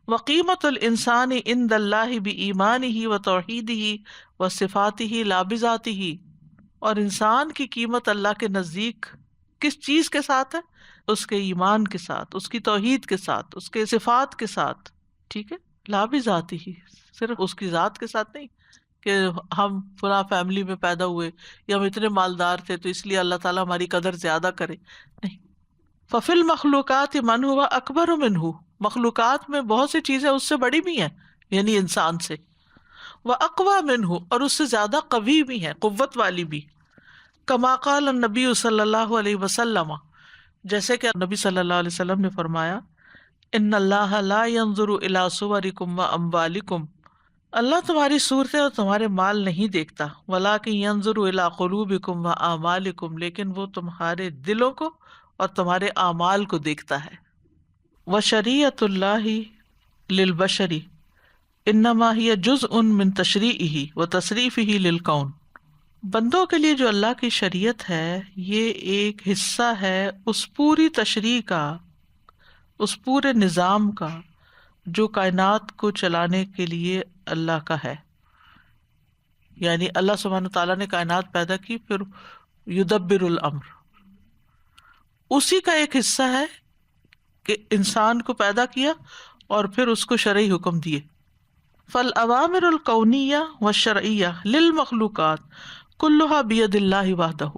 Speaker 1: وقیمت الانسان عند اللہ بایمانہ وتوحیدہ وصفاتہ لا بذاتہ، اور انسان کی قیمت اللہ کے نزدیک کس چیز کے ساتھ ہے؟ اس کے ایمان کے ساتھ، اس کی توحید کے ساتھ، اس کے صفات کے ساتھ. ٹھیک ہے، لا بذاتہ، صرف اس کی ذات کے ساتھ نہیں کہ ہم فلاں فیملی میں پیدا ہوئے یا ہم اتنے مالدار تھے تو اس لیے اللہ تعالیٰ ہماری قدر زیادہ کرے، نہیں. ففی المخلوقات من ہوا اکبر منہ، مخلوقات میں بہت سی چیزیں اس سے بڑی بھی ہیں، یعنی انسان سے. واقوی منہ، اور اس سے زیادہ قوی بھی ہیں، قوت والی بھی. کما قال النبی صلی اللہ علیہ وسلم، جیسے کہ نبی صلی اللہ علیہ وسلم نے فرمایا، ان اللہ لا ينظر الی صورکم و اموالکم، اللہ تمہاری صورتیں اور تمہارے مال نہیں دیکھتا، ولکن ينظر الی قلوبکم و اعمالکم، لیکن وہ تمہارے دلوں کو اور تمہارے اعمال کو دیکھتا ہے۔ وشریعۃ اللہ للبشر انما ہی جزء من تشریعہ و تصریفہ للکون، بندوں کے لیے جو اللہ کی شریعت ہے یہ ایک حصہ ہے اس پوری تشریع کا، اس پورے نظام کا جو کائنات کو چلانے کے لیے اللہ کا ہے۔ یعنی اللہ سبحانہ تعالیٰ نے کائنات پیدا کی، پھر یدبر الامر، اسی کا ایک حصہ ہے کہ انسان کو پیدا کیا اور پھر اس کو شرعی حکم دیے۔ فالاوامر الکونیہ والشرعیہ للمخلوقات کلھا بید اللہ وحدہ،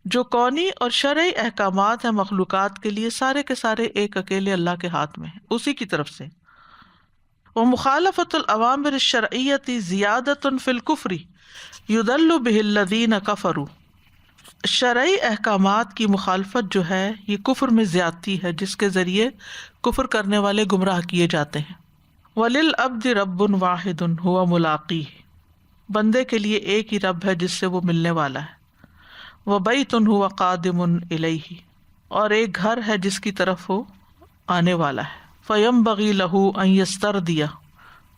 Speaker 1: جو کونی اور شرعی احکامات ہیں مخلوقات کے لیے سارے کے سارے ایک اکیلے اللہ کے ہاتھ میں ہیں، اسی کی طرف سے۔ ومخالفۃ الاوامر الشرعیۃ زیادۃ فی الکفر یضل بہ الذین کفروا، شرعی احکامات کی مخالفت جو ہے یہ کفر میں زیادتی ہے جس کے ذریعے کفر کرنے والے گمراہ کیے جاتے ہیں۔ وَلِلْعَبْدِ رَبٌّ وَاحِدٌ هُوَ مُلَاقِيهِ، بندے کے لیے ایک ہی رب ہے جس سے وہ ملنے والا ہے۔ وَبَيْتٌ هُوَ قَادِمٌ إِلَيْهِ، اور ایک گھر ہے جس کی طرف وہ آنے والا ہے۔ فَيَنبَغِي لَهُ أَن يَسْتَرْضِيَ،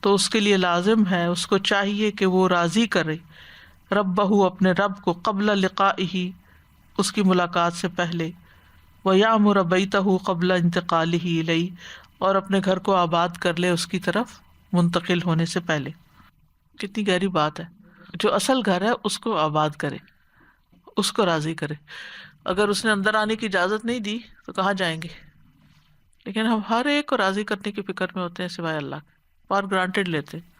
Speaker 1: تو اس کے لیے لازم ہے، اس کو چاہیے کہ وہ راضی کرے ربہ، اپنے رب کو، قبل لقائہ، اس کی ملاقات سے پہلے، وَيَعْمُرَ بَيْتَهُ قبل انتقالہ إِلَيْهِ، اور اپنے گھر کو آباد کر لے اس کی طرف منتقل ہونے سے پہلے۔ کتنی گہری بات ہے، جو اصل گھر ہے اس کو آباد کرے، اس کو راضی کرے۔ اگر اس نے اندر آنے کی اجازت نہیں دی تو کہاں جائیں گے؟ لیکن ہم ہر ایک کو راضی کرنے کی فکر میں ہوتے ہیں سوائے اللہ کے، فار گرانٹیڈ لیتے ہیں۔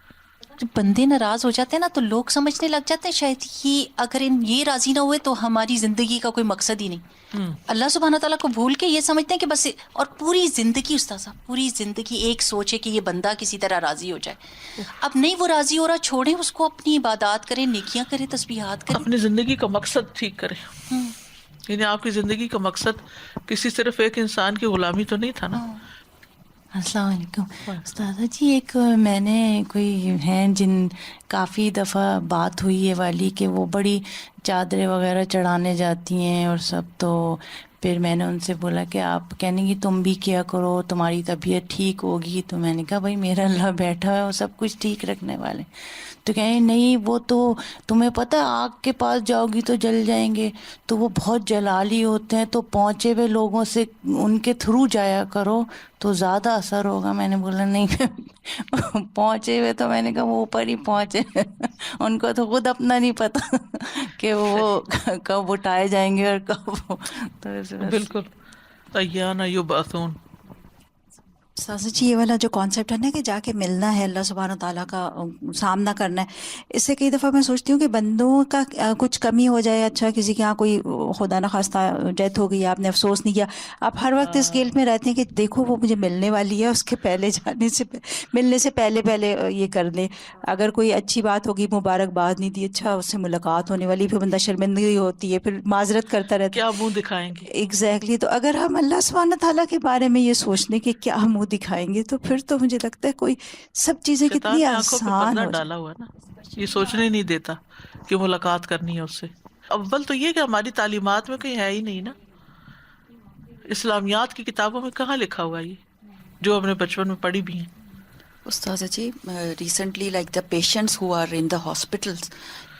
Speaker 3: جب بندے ناراض ہو جاتے ہیں نا تو لوگ سمجھنے لگ جاتے ہیں شاید اگر یہ راضی نہ ہوئے تو ہماری زندگی کا کوئی مقصد ہی نہیں۔ اللہ سبحانہ تعالیٰ کو بھول کے یہ سمجھتے ہیں کہ بس، اور پوری زندگی استاذہ، پوری زندگی ایک سوچ ہے کہ یہ بندہ کسی طرح راضی ہو جائے۔ اب نہیں وہ راضی ہو رہا، چھوڑیں اس کو، اپنی عبادات کریں، نیکیاں کریں، تسبیحات کریں،
Speaker 1: اپنی زندگی کا مقصد ٹھیک کرے۔ یعنی آپ کی زندگی کا مقصد کسی صرف ایک انسان کی غلامی تو نہیں تھا نا۔
Speaker 6: السلام علیکم استاذہ جی، ایک میں نے کوئی ہیں جن کافی دفعہ بات ہوئی ہے والی کہ وہ بڑی چادریں وغیرہ چڑھانے جاتی ہیں اور سب، تو پھر میں نے ان سے بولا کہ آپ کہنے گی تم بھی کیا کرو، تمہاری طبیعت ٹھیک ہوگی، تو میں نے کہا بھائی میرا اللہ بیٹھا ہے وہ سب کچھ ٹھیک رکھنے والے۔ تو کہیں نہیں وہ تو تمہیں پتہ آگ کے پاس جاؤ گی تو جل جائیں گے، تو وہ بہت جلالی ہوتے ہیں، تو پہنچے ہوئے لوگوں سے ان کے تھرو جایا کرو تو زیادہ اثر ہوگا۔ میں نے بولا نہیں پہنچے ہوئے تو میں نے کہا وہ اوپر ہی پہنچے ان کو تو خود اپنا نہیں پتہ کہ وہ کب اٹھائے جائیں گے اور کب تو
Speaker 1: بالکل، ایان یبعثون۔
Speaker 7: سازا جی یہ والا جو کانسیپٹ ہے نا کہ جا کے ملنا ہے، اللہ سبحانہ تعالیٰ کا سامنا کرنا ہے، اس سے کئی دفعہ میں سوچتی ہوں کہ بندوں کا کچھ کمی ہو جائے، اچھا کسی کے یہاں کوئی خدا نخواستہ ڈیتھ ہو گئی، آپ نے افسوس نہیں کیا، آپ ہر وقت اس گیلٹ میں رہتے ہیں کہ دیکھو وہ مجھے ملنے والی ہے، اس کے پہلے ملنے سے پہلے یہ کر لیں، اگر کوئی اچھی بات ہوگی مبارکباد نہیں دی، اچھا اس سے ملاقات ہونے والی، پھر بندہ شرمندگی ہوتی ہے، پھر معذرت کرتا رہتا ہے،
Speaker 1: کیا منہ دکھائیں گے؟
Speaker 7: ایگزیکٹلی۔ تو اگر ہم اللہ سبحانہ تعالیٰ کے بارے میں یہ سوچ لیں کہ کیا منہ دکھائیں گے، تو پھر تو مجھے لگتا ہے کوئی سب چیزیں
Speaker 1: شیطان
Speaker 7: کتنی
Speaker 1: نے آنکھوں پہ
Speaker 7: آسان
Speaker 1: پردہ
Speaker 7: ہو
Speaker 1: ڈالا ہوا ہے نا، یہ سوچنے نہیں دیتا کہ ملاقات کرنی ہے اس سے۔ اول تو یہ کہ ہماری تعلیمات میں کہیں ہے ہی نہیں نا، اسلامیات کی کتابوں میں کہاں لکھا ہوا ہے یہ، جو ہم نے بچپن میں پڑھی بھی ہیں۔
Speaker 5: Ustaza ji, recently like the patients who are in the hospitals,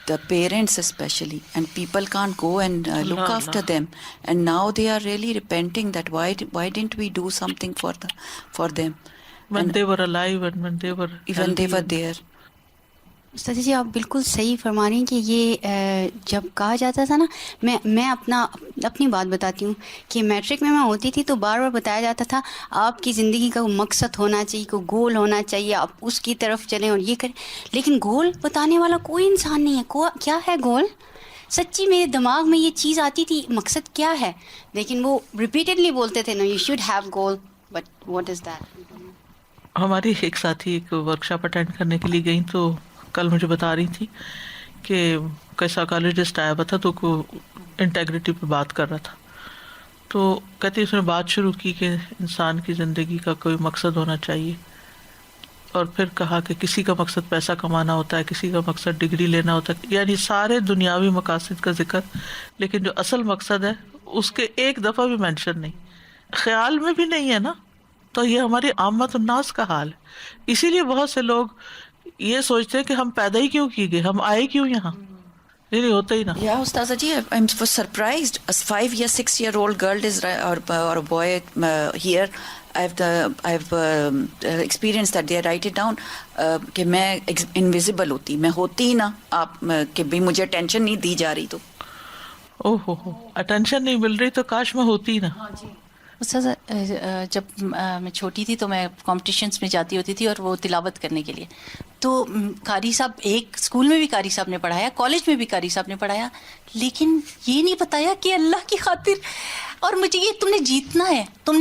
Speaker 5: the parents especially, and people can't go and look
Speaker 1: Allah,
Speaker 5: after
Speaker 1: Allah.
Speaker 5: them, and now they are really repenting that why didn't we do something for them
Speaker 1: When
Speaker 5: and
Speaker 1: they were alive and when they were
Speaker 5: even they
Speaker 1: healthy
Speaker 5: were
Speaker 1: and-
Speaker 5: there.
Speaker 4: استاذ جی آپ بالکل صحیح فرما رہی ہیں کہ یہ جب کہا جاتا تھا نا، میں اپنی بات بتاتی ہوں کہ میٹرک میں ہوتی تھی تو بار بار بتایا جاتا تھا آپ کی زندگی کا کوئی مقصد ہونا چاہیے، کوئی گول ہونا چاہیے، آپ اس کی طرف چلیں اور یہ کریں، لیکن گول بتانے والا کوئی انسان نہیں ہے۔ کیا ہے گول؟ سچی میرے دماغ میں یہ چیز آتی تھی مقصد کیا ہے، لیکن وہ ریپیٹڈلی بولتے تھے no you should have goal, but what is that?
Speaker 1: ہماری ایک ساتھی ایک ورکشاپ اٹینڈ کرنے کے لیے گئی تو کل مجھے بتا رہی تھی کہ کوئی سائیکالوجسٹ آیا ہوا تھا تو کو انٹیگریٹی پہ بات کر رہا تھا، تو کہتے ہیں اس نے بات شروع کی کہ انسان کی زندگی کا کوئی مقصد ہونا چاہیے، اور پھر کہا کہ کسی کا مقصد پیسہ کمانا ہوتا ہے، کسی کا مقصد ڈگری لینا ہوتا ہے، یعنی سارے دنیاوی مقاصد کا ذکر، لیکن جو اصل مقصد ہے اس کے ایک دفعہ بھی مینشن نہیں، خیال میں بھی نہیں ہے نا. تو یہ ہماری عامت الناس کا حال ہے. اسی لیے بہت سے لوگ یہ سوچتے ہیں کہ ہم پیدا ہی کیوں کیے گئے، ہم آئے کیوں یہاں، یہ نہیں ہوتا ہی نا.
Speaker 5: Yeah, Ustaza ji, I was surprised. A 5 or 6 year old girl is or a boy here. I've experienced that. They write it down کہ میں invisible ہوتی، میں ہوتی ہی نا، آپ کہ بھی مجھے attention نہیں دی جا رہی تو.
Speaker 1: اوہ ہو، اٹینشن نہیں مل رہی تو کاش میں ہوتی نا.
Speaker 3: استاذہ جب میں چھوٹی تھی تو میں کمپٹیشنس میں جاتی ہوتی تھی، اور وہ تلاوت کرنے کے لیے. تو قاری صاحب، ایک اسکول میں بھی قاری صاحب نے پڑھایا، کالج میں بھی قاری صاحب نے پڑھایا، لیکن یہ نہیں بتایا کہ اللہ کی خاطر، اور مجھے یہ تم نے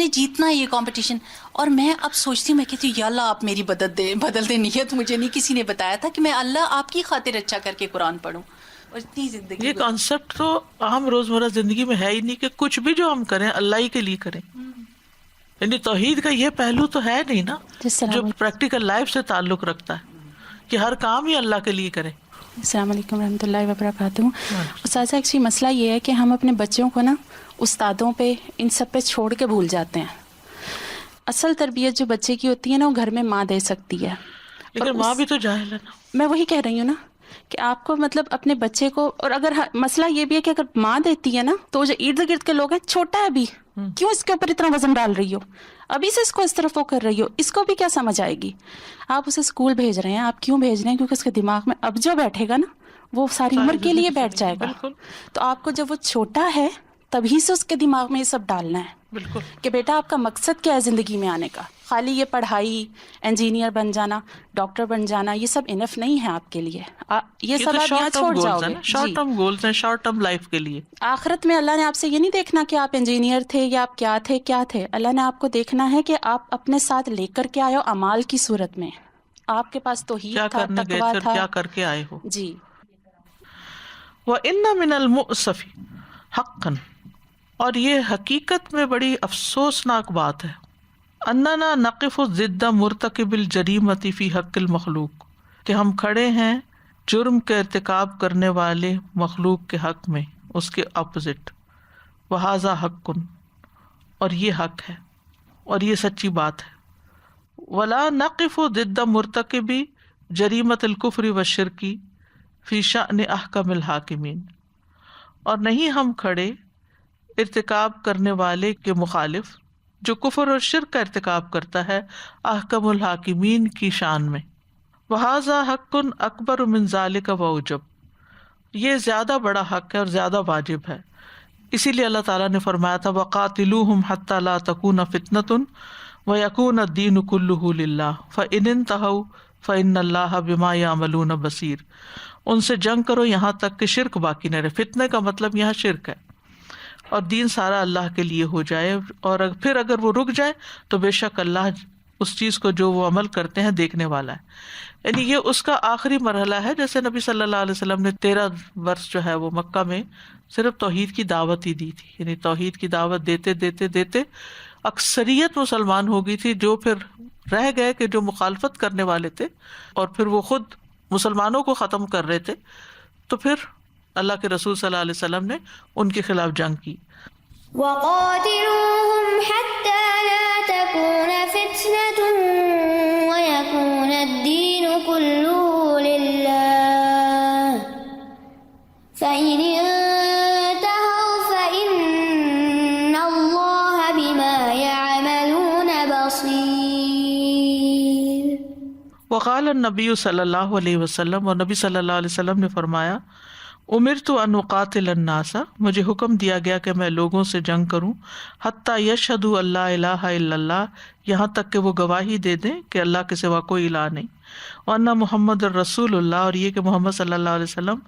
Speaker 3: جیتنا ہے یہ کمپٹیشن. اور میں اب سوچتی ہوں، میں کہتی ہوں یا اللہ آپ میری بدل دے نیت. مجھے نہیں کسی نے بتایا تھا کہ میں اللہ آپ کی خاطر اچھا کر کے قرآن پڑھوں. اور اتنی زندگی
Speaker 1: یہ کانسیپٹ تو عام روزمرہ زندگی میں ہے ہی نہیں کہ کچھ بھی جو ہم کریں اللہ ہی کے لیے کریں. یعنی توحید کا یہ پہلو تو ہے نہیں نا جو پریکٹیکل لائف سے تعلق رکھتا ہے کہ ہر کام ہی اللہ کے لیے کریں.
Speaker 8: السلام علیکم ورحمۃ اللہ وبرکاتہ. استاذہ ایکچولی مسئلہ یہ ہے کہ ہم اپنے بچوں کو نا استادوں پہ ان سب پہ چھوڑ کے بھول جاتے ہیں. اصل تربیت جو بچے کی ہوتی ہے نا وہ گھر میں ماں دے سکتی ہے.
Speaker 1: لیکن ماں بھی تو جاہل ہے نا.
Speaker 8: میں وہی کہہ رہی ہوں نا کہ آپ کو مطلب اپنے بچے کو، اور اگر مسئلہ یہ بھی ہے کہ اگر ماں دیتی ہے نا تو جو ارد گرد کے لوگ ہیں، چھوٹا ہے ابھی، کیوں اس کے اوپر اتنا وزن ڈال رہی ہو، ابھی سے اس کو اس طرف وہ کر رہی ہو، اس کو بھی کیا سمجھ آئے گی. آپ اسے اسکول بھیج رہے ہیں، آپ کیوں بھیج رہے ہیں؟ کیونکہ اس کے دماغ میں اب جو بیٹھے گا نا وہ ساری عمر کے لیے بیٹھ جائے گا. تو آپ کو جب وہ چھوٹا ہے تبھی سے اس کے دماغ میں یہ سب ڈالنا ہے
Speaker 1: بالکل
Speaker 8: کہ بیٹا آپ کا مقصد کیا ہے زندگی میں آنے کا. خالی یہ پڑھائی، انجینئر بن جانا، ڈاکٹر بن جانا، یہ سب انف نہیں ہے آپ کے لیے. یہ سب آپ یہاں چھوڑ جاؤ گے.
Speaker 1: شارٹ ٹرم گولز ہیں، شارٹ ٹرم لائف کے لیے.
Speaker 8: آخرت میں اللہ نے آپ سے یہ نہیں دیکھنا کہ آپ انجینئر تھے یا آپ کیا تھے. اللہ نے آپ کو دیکھنا ہے کہ آپ اپنے ساتھ لے کر کے آئے ہو اعمال کی صورت میں. آپ کے پاس توحید
Speaker 1: کیا
Speaker 8: تھا،
Speaker 1: کرنے گئے
Speaker 8: تقویٰ
Speaker 1: تھے،
Speaker 8: تھا.
Speaker 1: کیا کر کے آئے ہو.
Speaker 8: جی.
Speaker 1: وَإِنَّ مِنَ الْمُؤْسَفِ حَقًّا، اور یہ حقیقت میں بڑی افسوسناک بات ہے، اننا نقف ضد مرتکب الجریمۃ فی حق المخلوق، کہ ہم کھڑے ہیں جرم کے ارتکاب کرنے والے مخلوق کے حق میں، اس کے اپوزٹ. وہذا حق، اور یہ حق ہے اور یہ سچی بات ہے. ولا نقف ضد مرتکب جریمۃ الکفر والشرک فی شأن احکم الحاکمین، اور نہیں ہم کھڑے ارتکاب کرنے والے کے مخالف جو کفر اور شرک کا ارتکاب کرتا ہے احکم الحاکمین کی شان میں. وہذا حق اکبر من ذالک واوجب، یہ زیادہ بڑا حق ہے اور زیادہ واجب ہے. اسی لیے اللہ تعالیٰ نے فرمایا تھا وقاتلوہم حتی لا تکون فتنۃ ویکون الدین کلہ للہ فإن انتہوا فإن اللہ بما یعملون بصیر. ان سے جنگ کرو یہاں تک کہ شرک باقی نہ رہے. فتنے کا مطلب یہاں شرک ہے، اور دین سارا اللہ کے لیے ہو جائے. اور پھر اگر وہ رک جائے تو بے شک اللہ اس چیز کو جو وہ عمل کرتے ہیں دیکھنے والا ہے. یعنی یہ اس کا آخری مرحلہ ہے. جیسے نبی صلی اللہ علیہ وسلم نے 13 برس جو ہے وہ مکہ میں صرف توحید کی دعوت ہی دی تھی. یعنی توحید کی دعوت دیتے دیتے دیتے اکثریت مسلمان ہو گئی تھی. جو پھر رہ گئے کہ جو مخالفت کرنے والے تھے اور پھر وہ خود مسلمانوں کو ختم کر رہے تھے، تو پھر اللہ کے رسول صلی اللہ علیہ وسلم نے ان کے خلاف جنگ کی.
Speaker 2: وَقَاتِلُوهُمْ حَتَّى لَا تَكُونَ فِتْنَةٌ وَيَكُونَ الدِّينُ كُلُّهُ لِلَّهِ فَإِنِ انتَهَوْا فَإِنَّ اللَّهَ بِمَا يَعْمَلُونَ بَصِيرٌ.
Speaker 1: وقال النبی صلی اللہ علیہ وسلم، اور نبی صلی اللہ علیہ وسلم نے فرمایا امرت ان اقاتل الناس، مجھے حکم دیا گیا کہ میں لوگوں سے جنگ کروں حتی یشہدوا اللہ الہ الا اللہ، یہاں تک کہ وہ گواہی دے دیں کہ اللہ کے سوا کوئی الہ نہیں، وان محمد الرسول اللہ، اور یہ کہ محمد صلی اللہ علیہ وسلم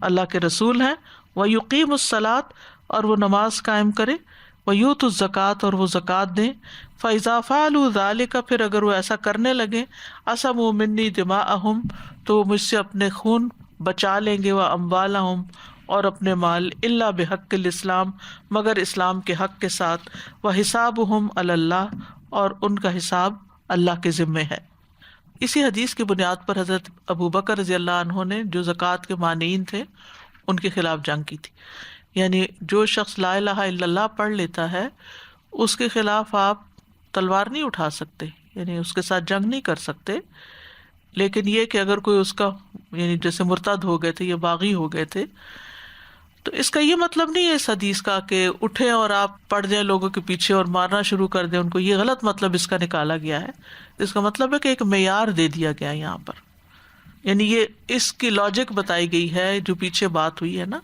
Speaker 1: اللہ کے رسول ہیں، ویقیم الصلاۃ، اور وہ نماز قائم کرے، ویؤتوا الزکوٰۃ، اور وہ زکوٰۃ دیں، فاذا فعلوا ذلک، پھر اگر وہ ایسا کرنے لگے، عصموا منی دماءہم، تو وہ مجھ سے اپنے خون بچا لیں گے، وہ اموالہم، اور اپنے مال الا بحق الاسلام مگر اسلام کے حق کے ساتھ، وحسابہم علی اللہ اور ان کا حساب اللہ کے ذمے ہے۔ اسی حدیث کی بنیاد پر حضرت ابو بکر رضی اللہ عنہ نے جو زکوٰۃ کے مانعین تھے ان کے خلاف جنگ کی تھی، یعنی جو شخص لا الہ الا اللہ پڑھ لیتا ہے اس کے خلاف آپ تلوار نہیں اٹھا سکتے، یعنی اس کے ساتھ جنگ نہیں کر سکتے، لیکن یہ کہ اگر کوئی اس کا یعنی جیسے مرتد ہو گئے تھے یا باغی ہو گئے تھے تو اس کا یہ مطلب نہیں ہے اس حدیث کا کہ اٹھیں اور آپ پڑ جائیں لوگوں کے پیچھے اور مارنا شروع کر دیں ان کو، یہ غلط مطلب اس کا نکالا گیا ہے۔ اس کا مطلب ہے کہ ایک معیار دے دیا گیا یہاں پر، یعنی یہ اس کی لاجک بتائی گئی ہے جو پیچھے بات ہوئی ہے نا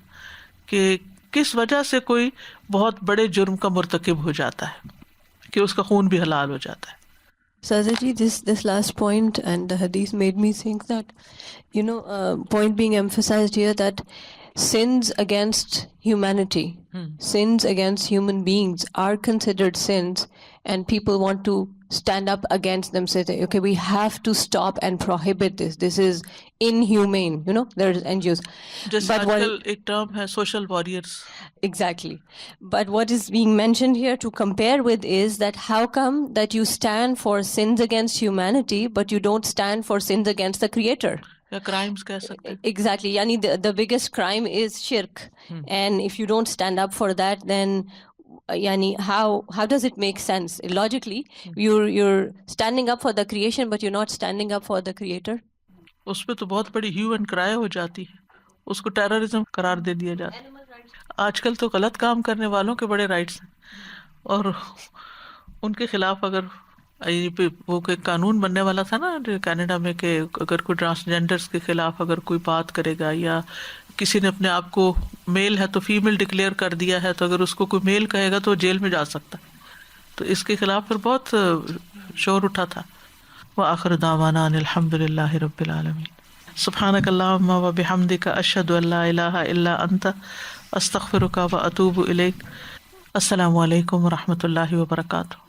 Speaker 1: کہ کس وجہ سے کوئی بہت بڑے جرم کا مرتکب ہو جاتا ہے کہ اس کا خون بھی حلال ہو جاتا ہے۔
Speaker 9: Saza ji, this last point and the hadith made me think that, point being emphasized here that sins against humanity, sins against human beings are considered sins, and people want to stand up against them, say, okay, we have to stop and prohibit this. This is inhumane. There's NGOs.
Speaker 1: جیسے آج کل ایک term ہے social warriors.
Speaker 9: Exactly. But what is being mentioned here to compare with is that how come that you stand for sins against humanity, but you don't stand for sins against the Creator?
Speaker 1: یا crimes کہہ سکتے ہیں۔
Speaker 9: Exactly. Yani the biggest crime is shirk. And if you don't stand up for that, then yani how does it make sense? Logically, you're standing up for the creation, but you're not standing up for the Creator.
Speaker 1: اس پہ تو بہت بڑی have and کرائے ہو جاتی ہے، اس کو terrorism قرار دے دیا جاتا ہے۔ آج کل تو غلط کام کرنے والوں کے بڑے رائٹس ہیں، اور ان کے خلاف اگر وہ کوئی قانون بننے والا تھا نا کینیڈا میں کہ اگر کوئی ٹرانسجینڈرز کے خلاف اگر کوئی بات کرے گا یا کسی نے اپنے آپ کو میل ہے تو فیمیل ڈکلیئر کر دیا ہے تو اگر اس کو کوئی میل کہے گا تو وہ جیل میں جا سکتا ہے، تو اس کے خلاف پھر بہت شور اٹھا تھا۔ وآخر دعوانا ان الحمد للہ رب العالمین۔ سبحانک اللہم وبحمدک اشہد ان لا الہ الا انت استغفرک واتوب الیک۔ السلام علیکم ورحمۃ اللہ وبرکاتہ۔